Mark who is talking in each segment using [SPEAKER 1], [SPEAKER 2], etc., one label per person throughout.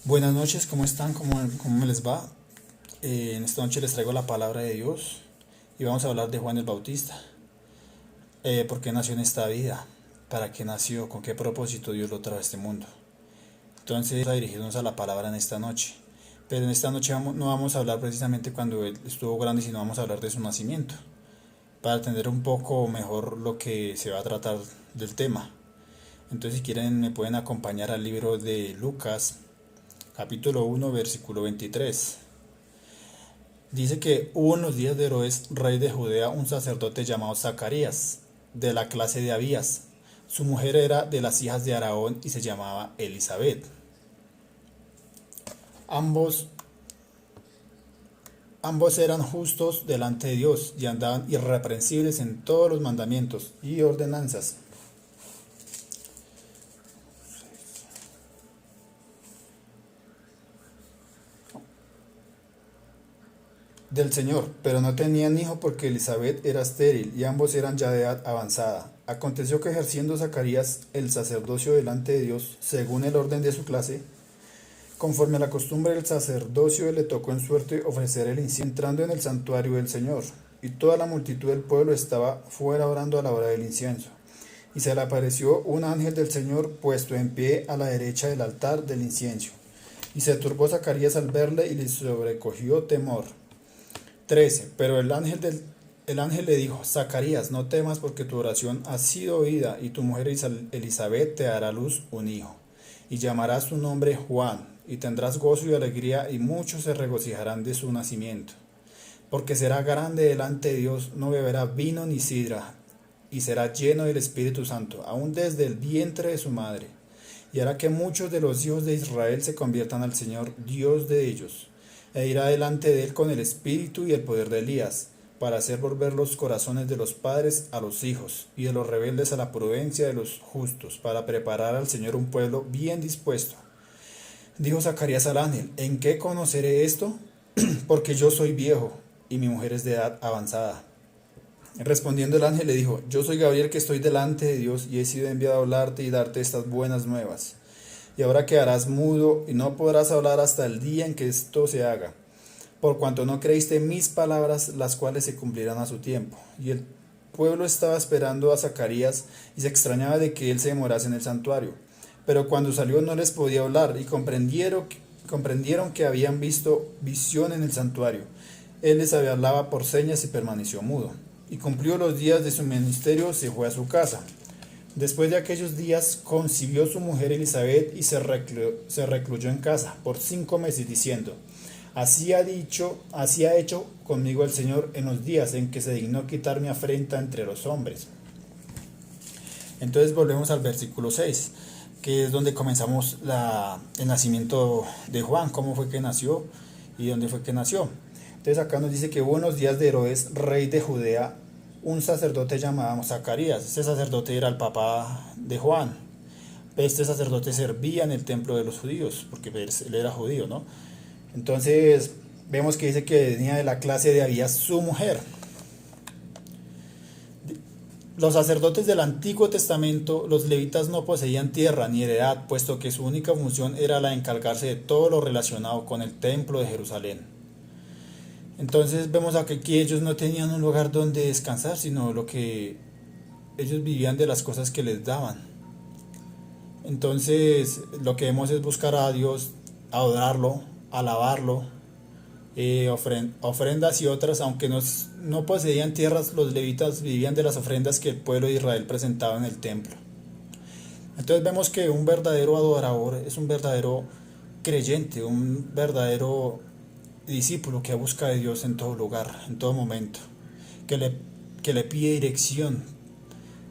[SPEAKER 1] Buenas noches, ¿cómo están? ¿Cómo me les va? En esta noche les traigo la palabra de Dios y vamos a hablar de Juan el Bautista. ¿Por qué nació en esta vida? ¿Para qué nació? ¿Con qué propósito Dios lo trajo a este mundo? Entonces vamos a dirigirnos a la palabra en esta noche. Pero en esta noche no vamos a hablar precisamente cuando él estuvo grande, sino vamos a hablar de su nacimiento, para entender un poco mejor lo que se va a tratar del tema. Entonces si quieren me pueden acompañar al libro de Lucas, capítulo 1, versículo 23. Dice que hubo en los días de Herodes, rey de Judea, un sacerdote llamado Zacarías, de la clase de Abías. Su mujer era de las hijas de Aarón y se llamaba Elizabeth. Ambos, ambos eran justos delante de Dios y andaban irreprensibles en todos los mandamientos y ordenanzas del Señor, pero no tenían hijo porque Elizabeth era estéril y ambos eran ya de edad avanzada. Aconteció que ejerciendo Zacarías el sacerdocio delante de Dios, según el orden de su clase, conforme a la costumbre del sacerdocio, le tocó en suerte ofrecer el incienso entrando en el santuario del Señor, y toda la multitud del pueblo estaba fuera orando a la hora del incienso. Y se le apareció un ángel del Señor puesto en pie a la derecha del altar del incienso. Y se turbó Zacarías al verle y le sobrecogió temor. 13. Pero el ángel le dijo: Zacarías, no temas, porque tu oración ha sido oída, y tu mujer Elizabeth te dará a luz un hijo, y llamarás su nombre Juan, y tendrás gozo y alegría, y muchos se regocijarán de su nacimiento. Porque será grande delante de Dios, no beberá vino ni sidra, y será lleno del Espíritu Santo, aún desde el vientre de su madre, y hará que muchos de los hijos de Israel se conviertan al Señor, Dios de ellos, e irá delante de él con el espíritu y el poder de Elías, para hacer volver los corazones de los padres a los hijos, y de los rebeldes a la prudencia de los justos, para preparar al Señor un pueblo bien dispuesto. Dijo Zacarías al ángel: ¿En qué conoceré esto? Porque yo soy viejo, y mi mujer es de edad avanzada. Respondiendo el ángel le dijo: Yo soy Gabriel, que estoy delante de Dios, y he sido enviado a hablarte y darte estas buenas nuevas. Y ahora quedarás mudo y no podrás hablar hasta el día en que esto se haga, por cuanto no creíste mis palabras, las cuales se cumplirán a su tiempo. Y el pueblo estaba esperando a Zacarías y se extrañaba de que él se demorase en el santuario. Pero cuando salió no les podía hablar, y comprendieron que habían visto visión en el santuario. Él les hablaba por señas y permaneció mudo. Y cumplió los días de su ministerio, se fue a su casa. Después de aquellos días concibió su mujer Elizabeth y se recluyó en casa por 5 meses, diciendo: así ha hecho conmigo el Señor en los días en que se dignó quitar mi afrenta entre los hombres. Entonces volvemos al versículo 6, que es donde comenzamos el nacimiento de Juan, cómo fue que nació y dónde fue que nació. Entonces acá nos dice que hubo en los días de Herodes, rey de Judea, un sacerdote llamado Zacarías. Este sacerdote era el papá de Juan. Este sacerdote servía en el templo de los judíos, porque él era judío, ¿no? Entonces vemos que dice que venía de la clase de Abías su mujer. Los sacerdotes del Antiguo Testamento, los levitas, no poseían tierra ni heredad, puesto que su única función era la de encargarse de todo lo relacionado con el templo de Jerusalén. Entonces vemos aquí ellos no tenían un lugar donde descansar, sino lo que ellos vivían de las cosas que les daban. Entonces lo que debemos es buscar a Dios, adorarlo, alabarlo, ofrendas y otras. Aunque no poseían tierras, los levitas vivían de las ofrendas que el pueblo de Israel presentaba en el templo. Entonces vemos que un verdadero adorador es un verdadero creyente, un verdadero discípulo que busca de Dios en todo lugar, en todo momento, que le, que le pide dirección,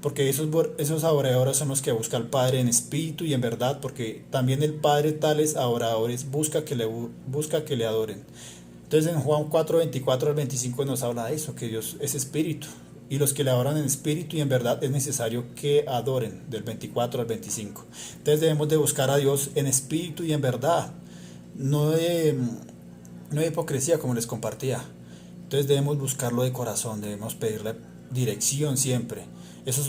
[SPEAKER 1] porque esos adoradores son los que busca al Padre en espíritu y en verdad, porque también el Padre tales adoradores busca que le adoren. Entonces en Juan 4, 24 al 25 nos habla de eso, que Dios es espíritu, y los que le adoran en espíritu y en verdad es necesario que adoren, del 24 al 25. Entonces debemos de buscar a Dios en espíritu y en verdad, no de hipocresía, como les compartía. Entonces debemos buscarlo de corazón, debemos pedirle dirección siempre. Esos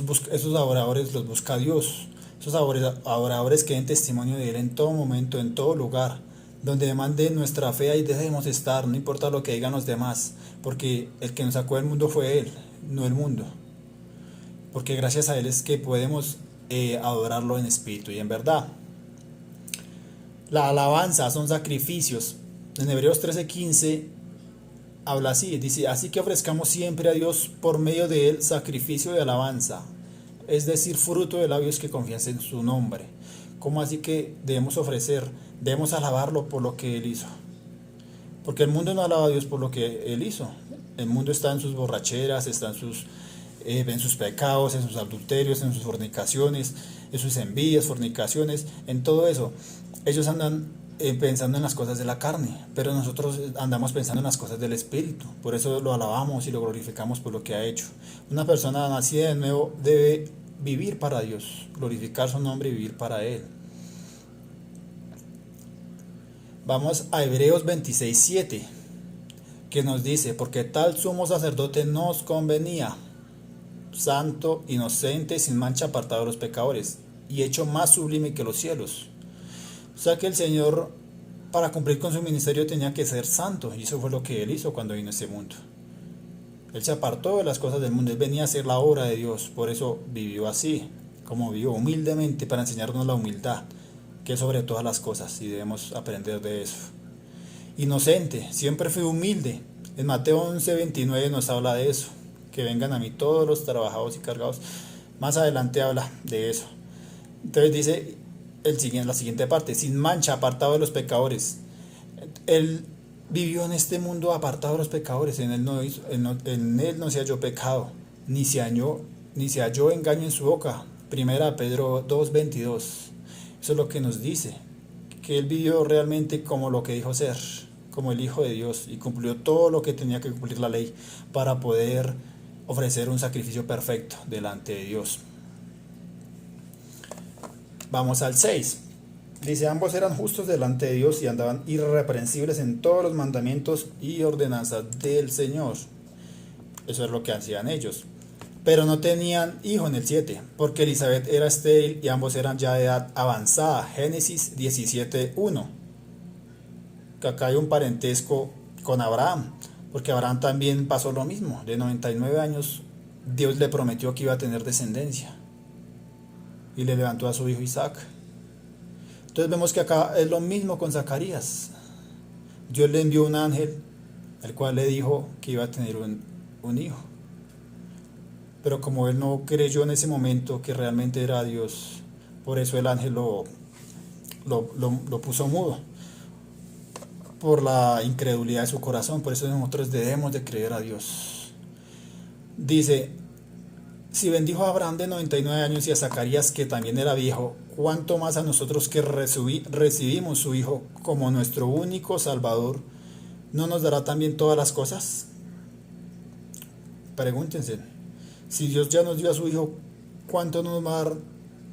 [SPEAKER 1] adoradores los busca Dios, esos adoradores que den testimonio de Él en todo momento, en todo lugar, donde demande nuestra fe, ahí debemos estar, no importa lo que digan los demás, porque el que nos sacó del mundo fue Él, no el mundo, porque gracias a Él es que podemos adorarlo en espíritu y en verdad. La alabanza son sacrificios. En Hebreos 13:15 habla así, dice, así que ofrezcamos siempre a Dios por medio de Él sacrificio de alabanza, es decir, fruto de labios que confiesan en su nombre. ¿Cómo así que debemos ofrecer? Debemos alabarlo por lo que Él hizo. Porque el mundo no alaba a Dios por lo que Él hizo. El mundo está en sus borracheras, está en sus pecados, en sus adulterios, en sus fornicaciones, en sus envidias, fornicaciones, en todo eso. Ellos andan pensando en las cosas de la carne, pero nosotros andamos pensando en las cosas del Espíritu. Por eso lo alabamos y lo glorificamos por lo que ha hecho. Una persona nacida de nuevo debe vivir para Dios, glorificar su nombre y vivir para Él. Vamos a Hebreos 26:7, que nos dice, porque tal sumo sacerdote nos convenía, santo, inocente, sin mancha, apartado de los pecadores, y hecho más sublime que los cielos. O sea que el Señor, para cumplir con su ministerio, tenía que ser santo, y eso fue lo que Él hizo cuando vino a este mundo. Él se apartó de las cosas del mundo, Él venía a hacer la obra de Dios, por eso vivió así, como vivió humildemente, para enseñarnos la humildad, que es sobre todas las cosas, y debemos aprender de eso. Inocente, siempre fui humilde. En Mateo 11:29 nos habla de eso, que vengan a mí todos los trabajados y cargados. Más adelante habla de eso. Entonces dice la siguiente parte, sin mancha, apartado de los pecadores. Él vivió en este mundo apartado de los pecadores, en él no se halló pecado, ni se halló engaño en su boca. Primera Pedro 2:22. Eso es lo que nos dice, que él vivió realmente como lo que dijo ser, como el Hijo de Dios, y cumplió todo lo que tenía que cumplir la ley para poder ofrecer un sacrificio perfecto delante de Dios. Vamos al 6. Dice, ambos eran justos delante de Dios y andaban irreprensibles en todos los mandamientos y ordenanzas del Señor. Eso es lo que hacían ellos. Pero no tenían hijo en el 7, porque Elizabeth era estéril y ambos eran ya de edad avanzada. Génesis 17:1. Que acá hay un parentesco con Abraham, porque Abraham también pasó lo mismo. De 99 años, Dios le prometió que iba a tener descendencia. Y le levantó a su hijo Isaac. Entonces vemos que acá es lo mismo con Zacarías. Dios le envió un ángel, el cual le dijo que iba a tener un hijo. Pero como él no creyó en ese momento que realmente era Dios, por eso el ángel lo puso mudo, por la incredulidad de su corazón. Por eso nosotros debemos de creer a Dios. Dice, si bendijo a Abraham de 99 años y a Zacarías, que también era viejo, ¿cuánto más a nosotros que recibimos su Hijo como nuestro único Salvador, no nos dará también todas las cosas? Pregúntense. Si Dios ya nos dio a su Hijo, ¿cuánto nos va a dar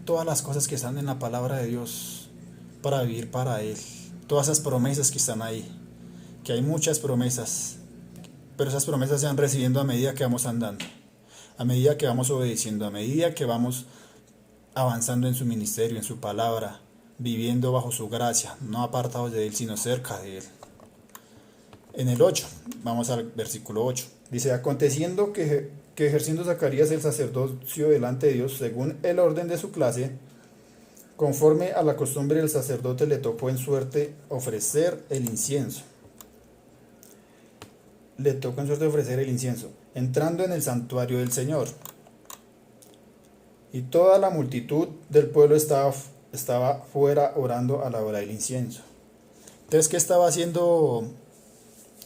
[SPEAKER 1] todas las cosas que están en la palabra de Dios para vivir para Él? Todas esas promesas que están ahí, que hay muchas promesas, pero esas promesas se van recibiendo a medida que vamos andando, a medida que vamos obedeciendo, a medida que vamos avanzando en su ministerio, en su palabra, viviendo bajo su gracia, no apartados de Él, sino cerca de Él. En el 8, vamos al versículo 8. Dice, aconteciendo que ejerciendo Zacarías el sacerdocio delante de Dios, según el orden de su clase, conforme a la costumbre del sacerdote, le tocó en suerte ofrecer el incienso. Entrando en el santuario del Señor. Y toda la multitud del pueblo estaba fuera orando a la hora del incienso. Entonces, ¿qué estaba haciendo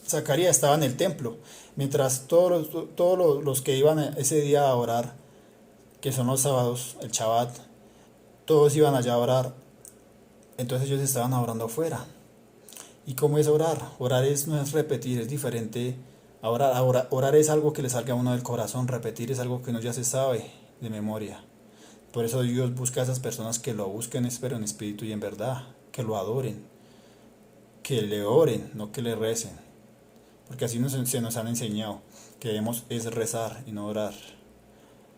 [SPEAKER 1] Zacarías? Estaba en el templo, mientras todos los que iban ese día a orar, que son los sábados, el Shabbat, todos iban allá a orar. Entonces ellos estaban orando afuera. ¿Y cómo es orar? Orar no es repetir, es diferente. Orar es algo que le salga a uno del corazón, repetir es algo que uno ya se sabe de memoria. Por eso Dios busca a esas personas que lo busquen, pero en espíritu y en verdad, que lo adoren, que le oren, no que le recen. Porque así se nos han enseñado, que debemos es rezar y no orar.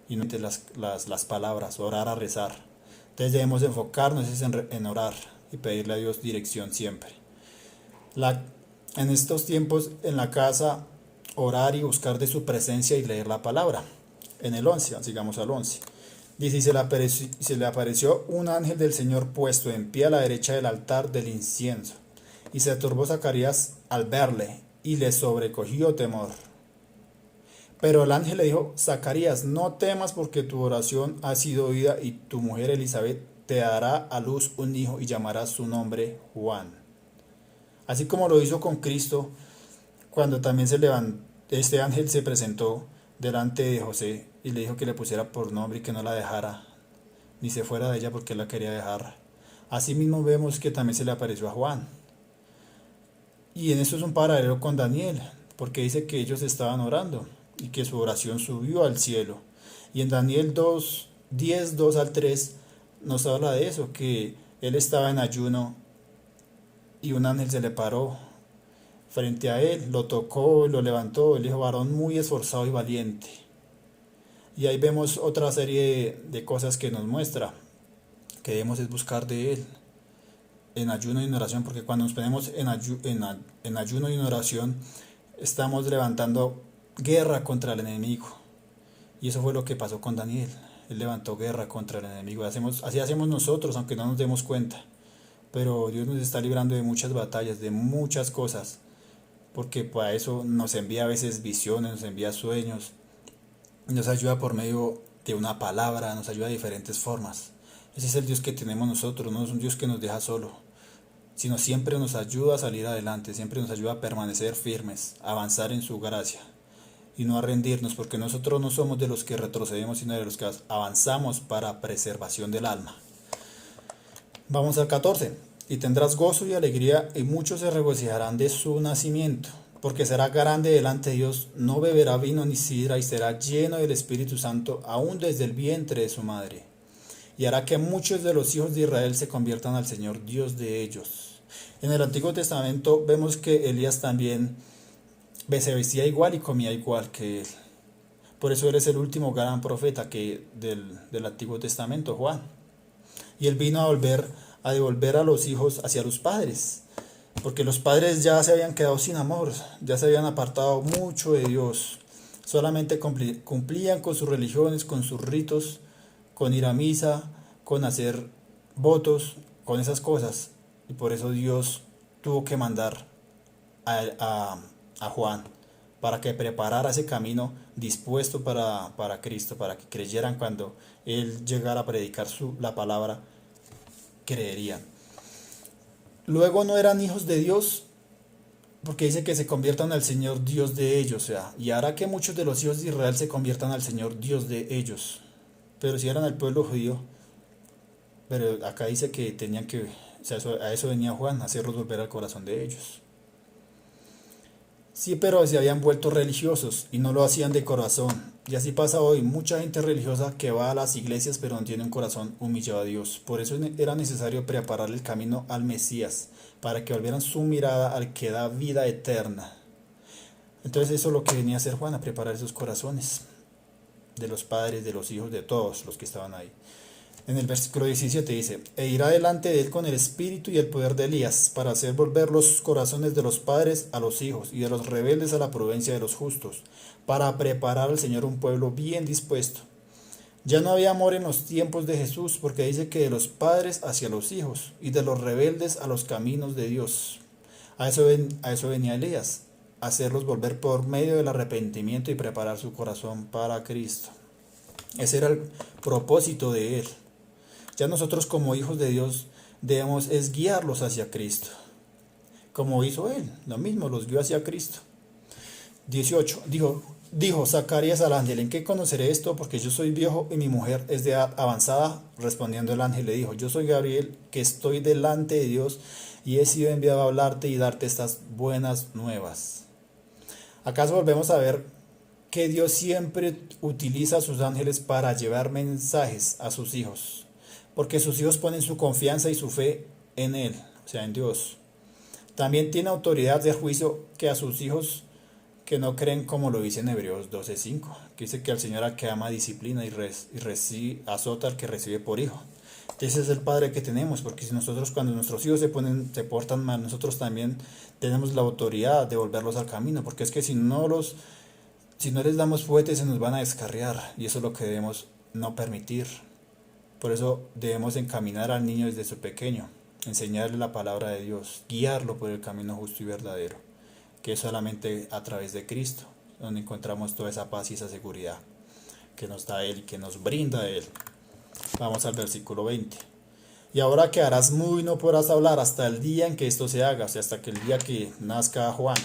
[SPEAKER 1] Y no las palabras, orar a rezar. Entonces debemos enfocarnos en orar y pedirle a Dios dirección siempre. La, en estos tiempos en la casa, orar y buscar de su presencia y leer la palabra. En el 11, sigamos al 11. Dice, y se le apareció un ángel del Señor puesto en pie a la derecha del altar del incienso. Y se turbó Zacarías al verle, y le sobrecogió temor. Pero el ángel le dijo, Zacarías, no temas porque tu oración ha sido oída y tu mujer Elizabeth te dará a luz un hijo y llamarás su nombre Juan. Así como lo hizo con Cristo, cuando también este ángel se presentó delante de José y le dijo que le pusiera por nombre y que no la dejara, ni se fuera de ella porque él la quería dejar. Asimismo vemos que también se le apareció a Juan. Y en eso es un paralelo con Daniel, porque dice que ellos estaban orando y que su oración subió al cielo. Y en Daniel 2, 10, 2 al 3 nos habla de eso, que él estaba en ayuno y un ángel se le paró frente a él, lo tocó, lo levantó, él dijo, varón muy esforzado y valiente. Y ahí vemos otra serie de cosas que nos muestra que debemos es buscar de él en ayuno y en oración, porque cuando nos ponemos en ayuno y en oración, estamos levantando guerra contra el enemigo. Y eso fue lo que pasó con Daniel. Él levantó guerra contra el enemigo. Así hacemos nosotros, aunque no nos demos cuenta. Pero Dios nos está librando de muchas batallas, de muchas cosas, porque para eso nos envía a veces visiones, nos envía sueños, nos ayuda por medio de una palabra, nos ayuda de diferentes formas. Ese es el Dios que tenemos nosotros, no es un Dios que nos deja solo, sino siempre nos ayuda a salir adelante, siempre nos ayuda a permanecer firmes, a avanzar en su gracia y no a rendirnos, porque nosotros no somos de los que retrocedemos, sino de los que avanzamos para preservación del alma. Vamos al 14. Y tendrás gozo y alegría, y muchos se regocijarán de su nacimiento, porque será grande delante de Dios, no beberá vino ni sidra, y será lleno del Espíritu Santo, aún desde el vientre de su madre. Y hará que muchos de los hijos de Israel se conviertan al Señor, Dios de ellos. En el Antiguo Testamento vemos que Elías también se vestía igual y comía igual que él. Por eso él es el último gran profeta del Antiguo Testamento, Juan. Y él vino a devolver a los hijos hacia los padres, porque los padres ya se habían quedado sin amor, ya se habían apartado mucho de Dios, solamente cumplían con sus religiones, con sus ritos, con ir a misa, con hacer votos, con esas cosas, y por eso Dios tuvo que mandar a Juan para que preparara ese camino dispuesto para Cristo, para que creyeran cuando Él llegara a predicar la palabra, creerían. Luego no eran hijos de Dios, porque dice que se conviertan al Señor Dios de ellos, o sea, y hará que muchos de los hijos de Israel se conviertan al Señor Dios de ellos. Pero si eran el pueblo judío, pero acá dice que tenían que, o sea, a eso venía Juan, a hacerlos volver al corazón de ellos. Sí, pero se habían vuelto religiosos y no lo hacían de corazón. Y así pasa hoy, mucha gente religiosa que va a las iglesias pero no tiene un corazón humillado a Dios. Por eso era necesario preparar el camino al Mesías, para que volvieran su mirada al que da vida eterna. Entonces eso es lo que venía a hacer Juan, a preparar esos corazones de los padres, de los hijos, de todos los que estaban ahí. En el versículo 17 dice, e irá delante de él con el espíritu y el poder de Elías, para hacer volver los corazones de los padres a los hijos, y de los rebeldes a la prudencia de los justos, para preparar al Señor un pueblo bien dispuesto. Ya no había amor en los tiempos de Jesús, porque dice que de los padres hacia los hijos, y de los rebeldes a los caminos de Dios. A eso venía Elías, hacerlos volver por medio del arrepentimiento y preparar su corazón para Cristo. Ese era el propósito de él. Ya nosotros como hijos de Dios debemos es guiarlos hacia Cristo, como hizo él, lo mismo, los guió hacia Cristo. 18, dijo Zacarías al ángel, ¿en qué conoceré esto? Porque yo soy viejo y mi mujer es de edad avanzada. Respondiendo el ángel le dijo, yo soy Gabriel, que estoy delante de Dios y he sido enviado a hablarte y darte estas buenas nuevas. ¿Acaso volvemos a ver que Dios siempre utiliza a sus ángeles para llevar mensajes a sus hijos? Porque sus hijos ponen su confianza y su fe en Él, o sea, en Dios. También tiene autoridad de juicio que a sus hijos que no creen, como lo dice en Hebreos 12:5, que dice que al Señor al que ama disciplina y azota al que recibe por hijo. Ese es el padre que tenemos, porque si nosotros cuando nuestros hijos se portan mal, nosotros también tenemos la autoridad de volverlos al camino, porque es que si no les damos fuerte se nos van a descarriar y eso es lo que debemos no permitir. Por eso debemos encaminar al niño desde su pequeño, enseñarle la palabra de Dios, guiarlo por el camino justo y verdadero, que es solamente a través de Cristo, donde encontramos toda esa paz y esa seguridad que nos da Él, que nos brinda Él. Vamos al versículo 20. Y ahora quedarás mudo y no podrás hablar hasta el día en que esto se haga, o sea, hasta que el día que nazca Juan.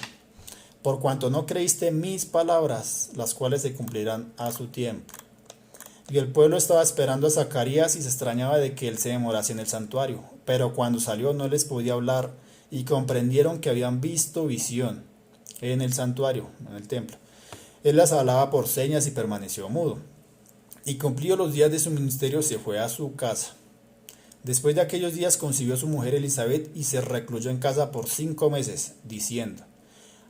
[SPEAKER 1] Por cuanto no creíste mis palabras, las cuales se cumplirán a su tiempo. Y el pueblo estaba esperando a Zacarías y se extrañaba de que él se demorase en el santuario. Pero cuando salió no les podía hablar y comprendieron que habían visto visión en el santuario, en el templo. Él las hablaba por señas y permaneció mudo. Y cumplidos los días de su ministerio se fue a su casa. Después de aquellos días concibió su mujer Elizabeth y se recluyó en casa por 5 meses, diciendo: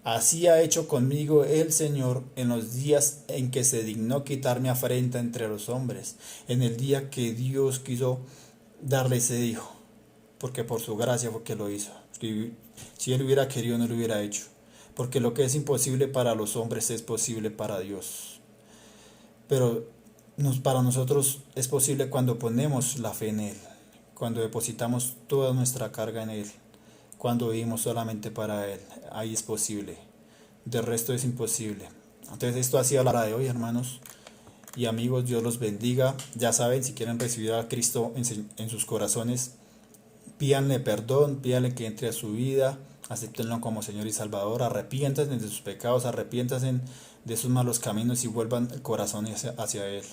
[SPEAKER 1] Así ha hecho conmigo el Señor en los días en que se dignó quitar mi afrenta entre los hombres, en el día que Dios quiso darle ese hijo, porque por su gracia fue que lo hizo. Si él hubiera querido no lo hubiera hecho, porque lo que es imposible para los hombres es posible para Dios. Pero para nosotros es posible cuando ponemos la fe en Él, cuando depositamos toda nuestra carga en Él, cuando vivimos solamente para Él. Ahí es posible, del resto es imposible. Entonces esto ha sido la hora de hoy, hermanos y amigos. Dios los bendiga. Ya saben, si quieren recibir a Cristo en sus corazones, pídanle perdón, pídanle que entre a su vida, acéptenlo como Señor y Salvador, arrepiéntanse de sus pecados, arrepiéntanse de sus malos caminos y vuelvan el corazón hacia Él.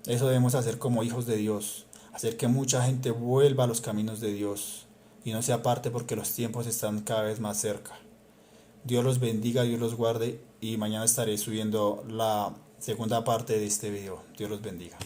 [SPEAKER 1] Eso debemos hacer como hijos de Dios, hacer que mucha gente vuelva a los caminos de Dios y no se aparte, porque los tiempos están cada vez más cerca. Dios los bendiga, Dios los guarde, y mañana estaré subiendo la segunda parte de este video. Dios los bendiga.